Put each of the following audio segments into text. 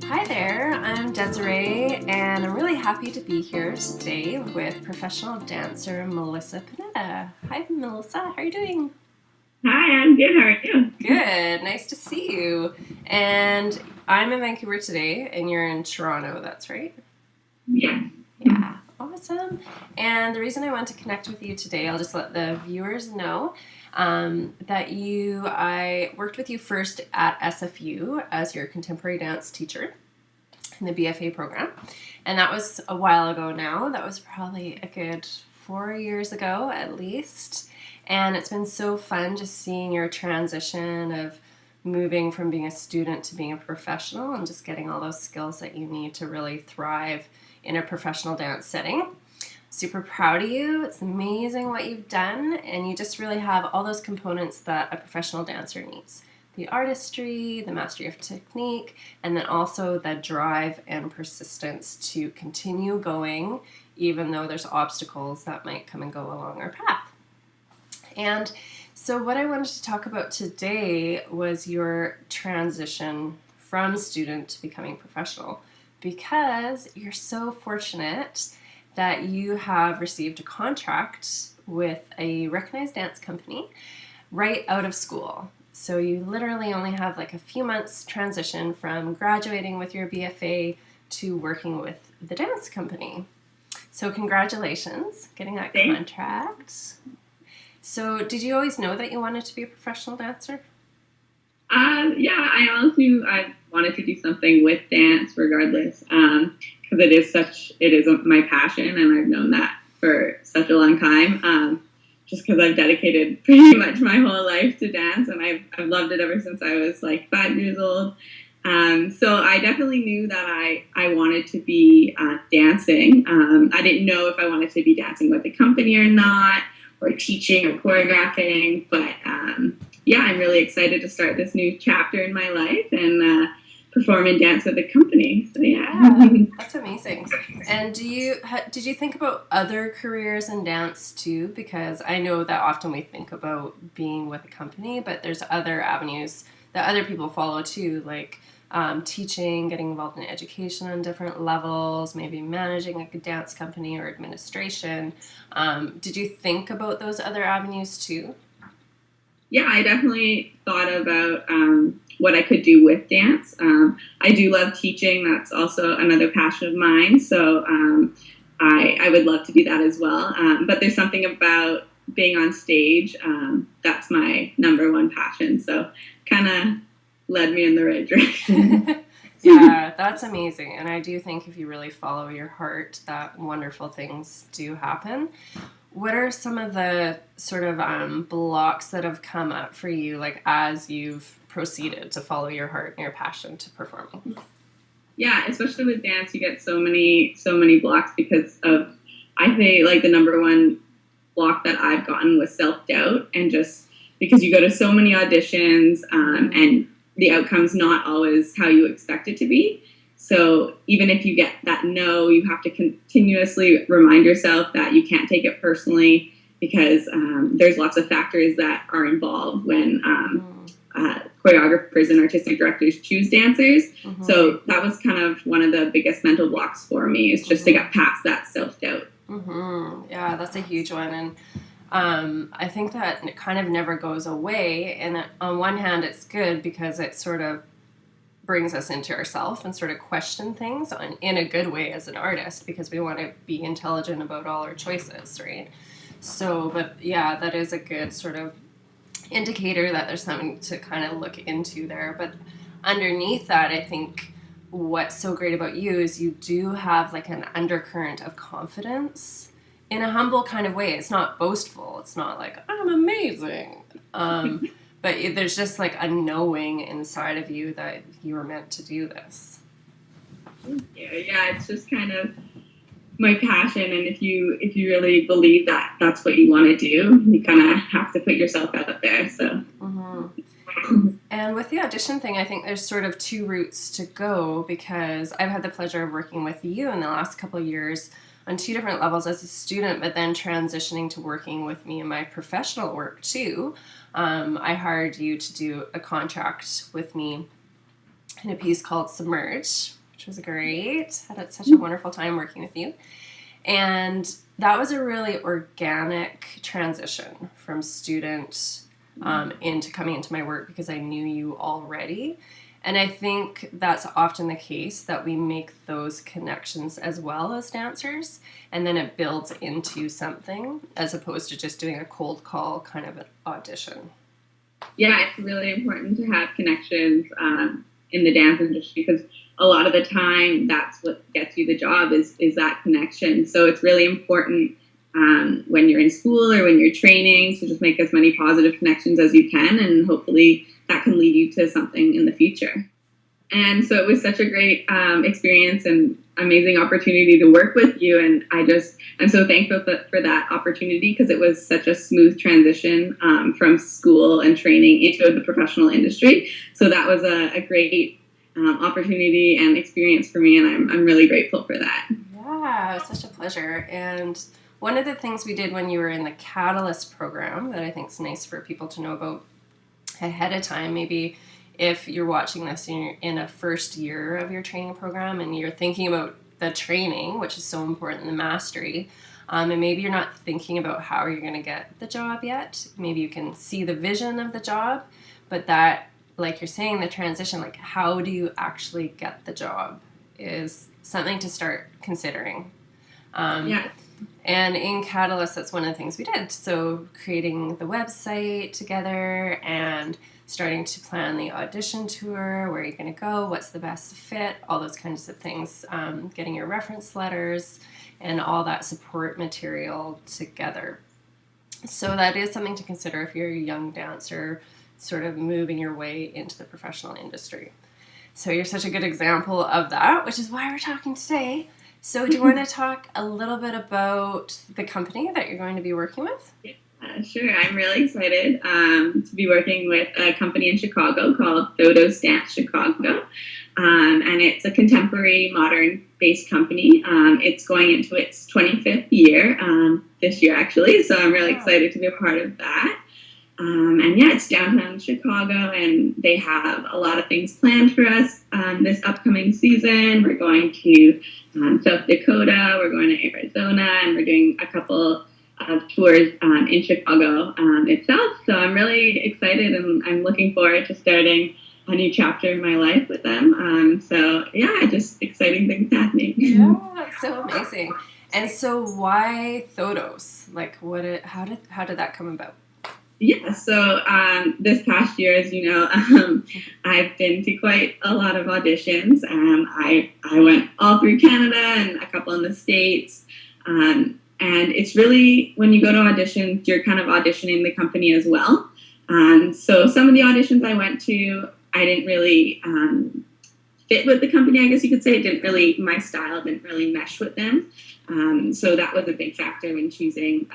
Hi there, I'm Desiree, and I'm really happy to be here today with professional dancer Melissa Panetta. Hi, Melissa. How are you doing? Hi, I'm good. How are you? Good. Nice to see you. And I'm in Vancouver today, and you're in Toronto. That's right? Yeah. Yeah. Awesome. And the reason I want to connect with you today, I'll just let the viewers know that I worked with you first at SFU as your contemporary dance teacher in the BFA program. And that was a while ago now. That was probably a good 4 years ago at least. And it's been so fun just seeing your transition of moving from being a student to being a professional and just getting all those skills that you need to really thrive in a professional dance setting. Super proud of you. It's amazing what you've done, and you just really have all those components that a professional dancer needs. The artistry, the mastery of technique, and then also the drive and persistence to continue going even though there's obstacles that might come and go along our path. And so what I wanted to talk about today was your transition from student to becoming professional, because you're so fortunate that you have received a contract with a recognized dance company right out of school. So you literally only have like a few months transition from graduating with your BFA to working with the dance company. So congratulations getting that Thanks. contract. So did you always know that you wanted to be a professional dancer? Yeah, I always knew I wanted to do something with dance regardless, because it is my passion, and I've known that for such a long time. Just because I've dedicated pretty much my whole life to dance, and I've loved it ever since I was like 5 years old. So I definitely knew that I wanted to be dancing. I didn't know if I wanted to be dancing with a company or not, or teaching or choreographing, but yeah, I'm really excited to start this new chapter in my life and perform and dance with a company. So yeah. That's amazing. And did you think about other careers in dance too? Because I know that often we think about being with a company, but there's other avenues that other people follow too, like teaching, getting involved in education on different levels, maybe managing a dance company or administration. Did you think about those other avenues too? Yeah, I definitely thought about what I could do with dance. I do love teaching. That's also another passion of mine. So I would love to do that as well. But there's something about being on stage that's my number one passion. So kind of led me in the right direction. Yeah, that's amazing. And I do think if you really follow your heart, that wonderful things do happen. What are some of the sort of blocks that have come up for you, like as you've proceeded to follow your heart and your passion to performing? Yeah, especially with dance, you get so many blocks because of, I think like the number one block that I've gotten was self-doubt, and just because you go to so many auditions and the outcome's not always how you expect it to be. So even if you get that no, you have to continuously remind yourself that you can't take it personally, because there's lots of factors that are involved when choreographers and artistic directors choose dancers. Mm-hmm. So that was kind of one of the biggest mental blocks for me, is just to get past that self-doubt. Mm-hmm. Yeah, that's a huge one. And I think that it kind of never goes away. And on one hand, it's good because it sort of brings us into ourselves and sort of question things in a good way as an artist, because we want to be intelligent about all our choices, right? So, but yeah, that is a good sort of indicator that there's something to kind of look into there. But underneath that, I think what's so great about you is you do have like an undercurrent of confidence in a humble kind of way. It's not boastful. It's not like, I'm amazing. But there's just like a knowing inside of you that you were meant to do this. Yeah, it's just kind of my passion, and if you really believe that that's what you want to do, you kind of have to put yourself out there. So. Mm-hmm. And with the audition thing, I think there's sort of two routes to go, because I've had the pleasure of working with you in the last couple of years on two different levels as a student, but then transitioning to working with me in my professional work too. I hired you to do a contract with me in a piece called Submerge, which was great. Had such a wonderful time working with you. And that was a really organic transition from student into coming into my work because I knew you already. And I think that's often the case, that we make those connections as well as dancers, and then it builds into something as opposed to just doing a cold call kind of an audition. Yeah, it's really important to have connections in the dance industry, because a lot of the time that's what gets you the job is that connection. So it's really important when you're in school or when you're training to just make as many positive connections as you can, and hopefully that can lead you to something in the future. And so it was such a great experience and amazing opportunity to work with you. And I'm so thankful for that opportunity, because it was such a smooth transition from school and training into the professional industry. So that was a great opportunity and experience for me, and I'm really grateful for that. Yeah, it was such a pleasure. And one of the things we did when you were in the Catalyst program that I think is nice for people to know about ahead of time, maybe if you're watching this and you're in a first year of your training program and you're thinking about the training, which is so important, the mastery, and maybe you're not thinking about how you're going to get the job yet. Maybe you can see the vision of the job, but that, like you're saying, the transition, like how do you actually get the job, is something to start considering. Yeah. And in Catalyst, that's one of the things we did. So creating the website together and starting to plan the audition tour, where you're going to go, what's the best fit, all those kinds of things, getting your reference letters and all that support material together. So that is something to consider if you're a young dancer sort of moving your way into the professional industry. So you're such a good example of that, which is why we're talking today. So do you want to talk a little bit about the company that you're going to be working with? Sure. I'm really excited to be working with a company in Chicago called Thodos Dance Chicago. And it's a contemporary, modern-based company. It's going into its 25th year this year, actually. So I'm really excited to be a part of that. And yeah, it's downtown Chicago, and they have a lot of things planned for us this upcoming season. We're going to South Dakota, we're going to Arizona, and we're doing a couple of tours in Chicago itself. So I'm really excited, and I'm looking forward to starting a new chapter in my life with them. So yeah, just exciting things happening. Yeah, that's so amazing. And so why Thodos? Like, how did that come about? Yeah, so this past year, as you know, I've been to quite a lot of auditions. I went all through Canada and a couple in the States. And it's really, when you go to auditions, you're kind of auditioning the company as well. So some of the auditions I went to, I didn't really fit with the company, I guess you could say. My style didn't really mesh with them. So that was a big factor when choosing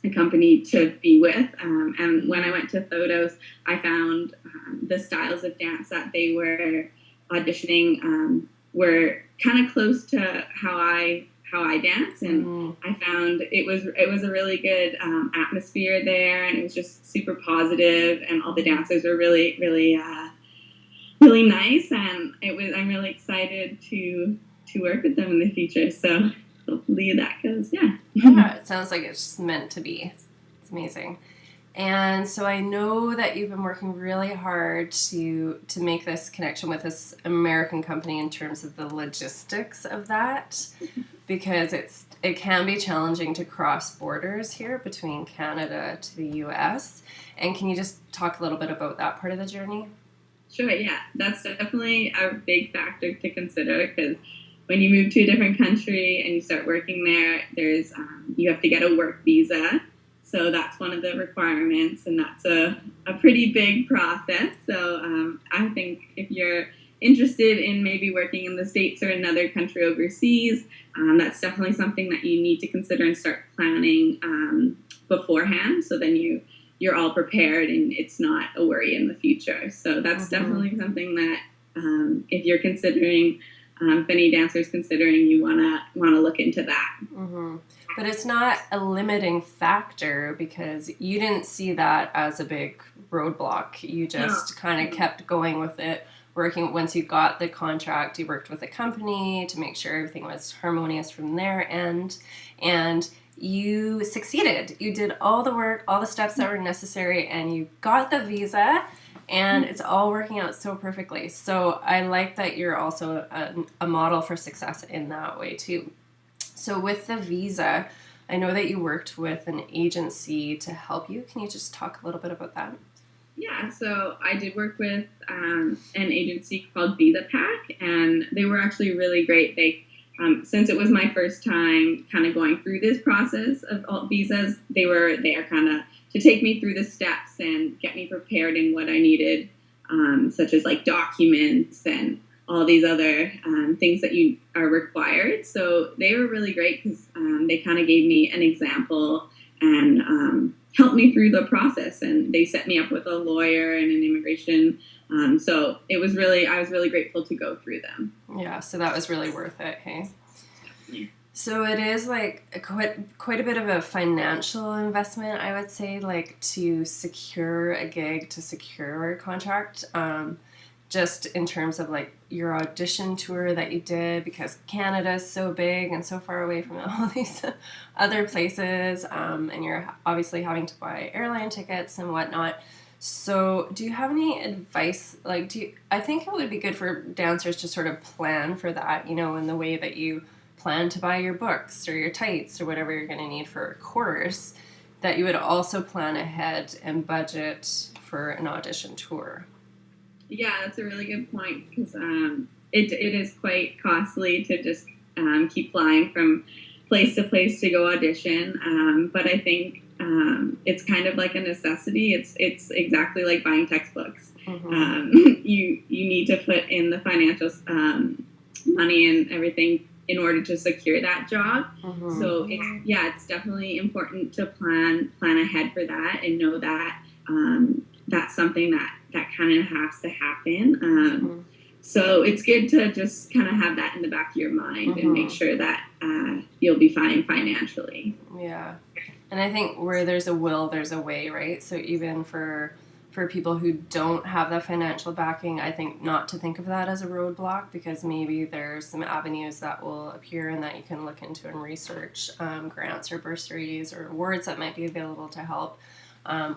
a company to be with. And when I went to Thodos, I found the styles of dance that they were auditioning were kind of close to how I dance, and I found it was a really good atmosphere there, and it was just super positive, and all the dancers were really really nice, and I'm really excited to work with them in the future. So hopefully that goes, yeah. Yeah, it sounds like it's just meant to be. It's amazing. And so I know that you've been working really hard to make this connection with this American company in terms of the logistics of that, because it can be challenging to cross borders here between Canada to the US. And can you just talk a little bit about that part of the journey? Sure, yeah. That's definitely a big factor to consider, because when you move to a different country and you start working there, there's you have to get a work visa. So that's one of the requirements, and that's a pretty big process. So I think if you're interested in maybe working in the States or another country overseas, that's definitely something that you need to consider and start planning beforehand. So then you're all prepared and it's not a worry in the future. So that's definitely something that if you're considering if any dancers considering, you wanna look into that. Mm-hmm. But it's not a limiting factor because you didn't see that as a big roadblock. You just kind of kept going with it. Working once you got the contract, you worked with a company to make sure everything was harmonious from their end, and you succeeded. You did all the work, all the steps that were necessary, and you got the visa, and it's all working out so perfectly. So I like that you're also a model for success in that way too. So with the visa, I know that you worked with an agency to help you. Can you just talk a little bit about that? Yeah, so I did work with an agency called Visa Pack, and they were actually really great. They, since it was my first time kind of going through this process of all visas, they were there kind of to take me through the steps and get me prepared in what I needed, such as like documents and all these other things that you are required. So they were really great because they kind of gave me an example and helped me through the process, and they set me up with a lawyer and an immigration. So I was really grateful to go through them. Yeah, so that was really worth it, hey? Definitely. So it is like quite a bit of a financial investment, I would say, like to secure a gig, to secure a contract. Just in terms of like your audition tour that you did, because Canada is so big and so far away from all these other places, and you're obviously having to buy airline tickets and whatnot. So do you have any advice? Like, I think it would be good for dancers to sort of plan for that, you know, in the way that you plan to buy your books or your tights or whatever you're going to need for a course, that you would also plan ahead and budget for an audition tour. Yeah, that's a really good point because it is quite costly to just keep flying from place to place to go audition. But I think it's kind of like a necessity. It's exactly like buying textbooks. Mm-hmm. You need to put in the financial money and everything in order to secure that job. Mm-hmm. So it's definitely important to plan ahead for that and know that that's something that kind of has to happen. Mm-hmm. So it's good to just kind of have that in the back of your mind Mm-hmm. and make sure that you'll be fine financially. Yeah. And I think where there's a will, there's a way, right? So even for people who don't have that financial backing, I think not to think of that as a roadblock, because maybe there's some avenues that will appear and that you can look into and research, grants or bursaries or awards that might be available to help.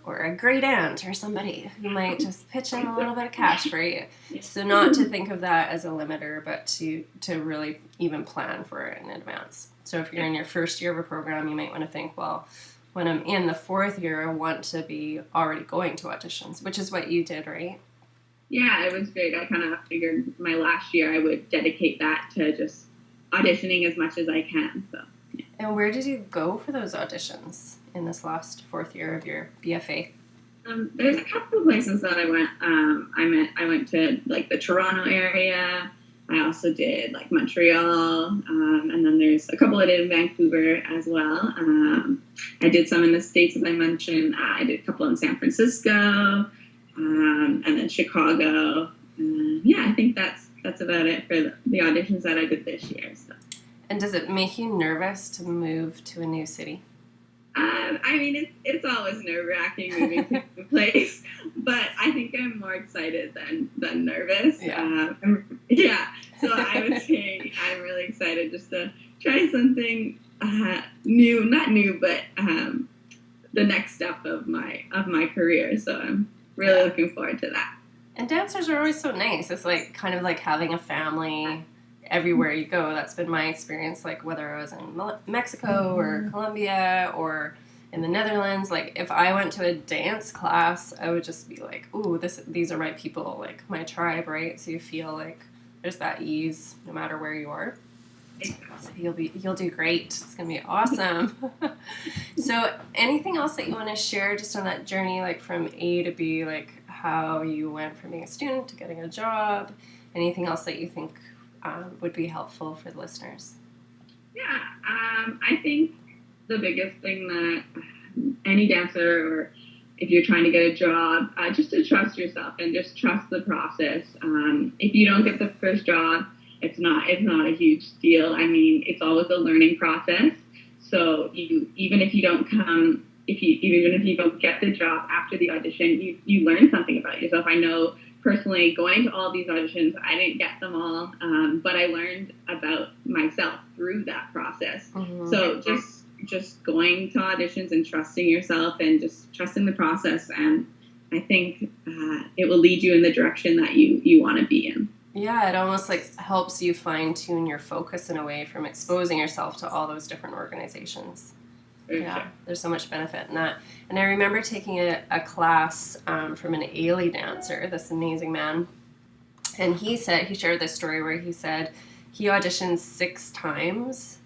Or a great aunt or somebody who might just pitch in a little bit of cash for you. So not to think of that as a limiter, but to really even plan for it in advance. So if you're in your first year of a program, you might want to think, well, when I'm in the fourth year, I want to be already going to auditions, which is what you did, right? Yeah, it was great. I kind of figured my last year I would dedicate that to just auditioning as much as I can. So. And where did you go for those auditions in this last fourth year of your BFA? There's a couple of places that I went. I went to like the Toronto area. I also did like Montreal, and then there's a couple I did in Vancouver as well. I did some in the States, as I mentioned. I did a couple in San Francisco, and then Chicago. I think that's about it for the auditions that I did this year. So. And does it make you nervous to move to a new city? I mean, it's always nerve-wracking moving to a new place, but I think I'm more excited than nervous. Yeah. So I would say I'm really excited just to try something new, not new, but the next step of my career. So I'm really looking forward to that. And dancers are always so nice. It's like kind of like having a family everywhere you go. That's been my experience, like whether I was in Mexico or Colombia or in the Netherlands. Like if I went to a dance class, I would just be like, ooh, these are my people, like my tribe, right? So you feel like there's that ease no matter where you are. So you'll do great. It's gonna be awesome. So anything else that you want to share just on that journey, like from A to B, like how you went from being a student to getting a job? Anything else that you think would be helpful for the listeners? Yeah, I think the biggest thing that any dancer, or if you're trying to get a job, just to trust yourself and just trust the process. If you don't get the first job, it's not a huge deal. I mean, it's always a learning process. So even if you don't get the job after the audition, you learn something about yourself. I know personally, going to all these auditions, I didn't get them all, but I learned about myself through that process. Mm-hmm. So just going to auditions and trusting yourself and just trusting the process, and I think it will lead you in the direction that you want to be in. Yeah, it almost like helps you fine-tune your focus in a way from exposing yourself to all those different organizations. Yeah, there's so much benefit in that. And I remember taking a class from an Ailey dancer, this amazing man, and he shared this story where he said he auditioned 6 times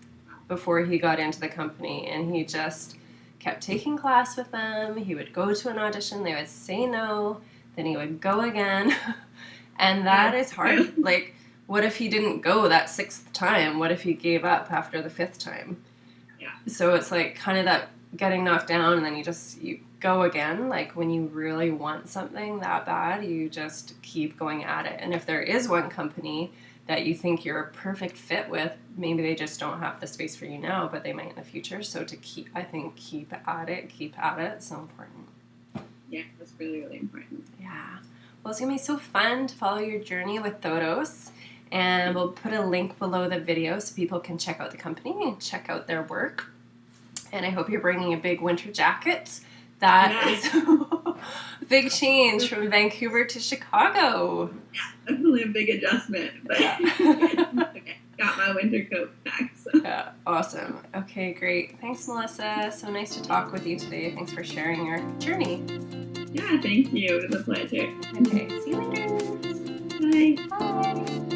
before he got into the company, and he just kept taking class with them. He would go to an audition, they would say no, then he would go again. And that is hard. Like, what if he didn't go that 6th time? What if he gave up after the 5th time? Yeah. So it's like kind of that getting knocked down, and then you go again. Like when you really want something that bad, you just keep going at it. And if there is one company that you think you're a perfect fit with, maybe they just don't have the space for you now, but they might in the future. So to keep at it. It's so important. Yeah, that's really, really important. Yeah. Well, it's going to be so fun to follow your journey with Thodos. And we'll put a link below the video so people can check out the company and check out their work. And I hope you're bringing a big winter jacket. That is a big change from Vancouver to Chicago. Yeah, definitely a big adjustment. But okay, got my winter coat back. So. Yeah, awesome. Okay, great. Thanks, Melissa. So nice to talk with you today. Thanks for sharing your journey. Yeah, thank you. It was a pleasure. Okay, see you later. Bye. Bye.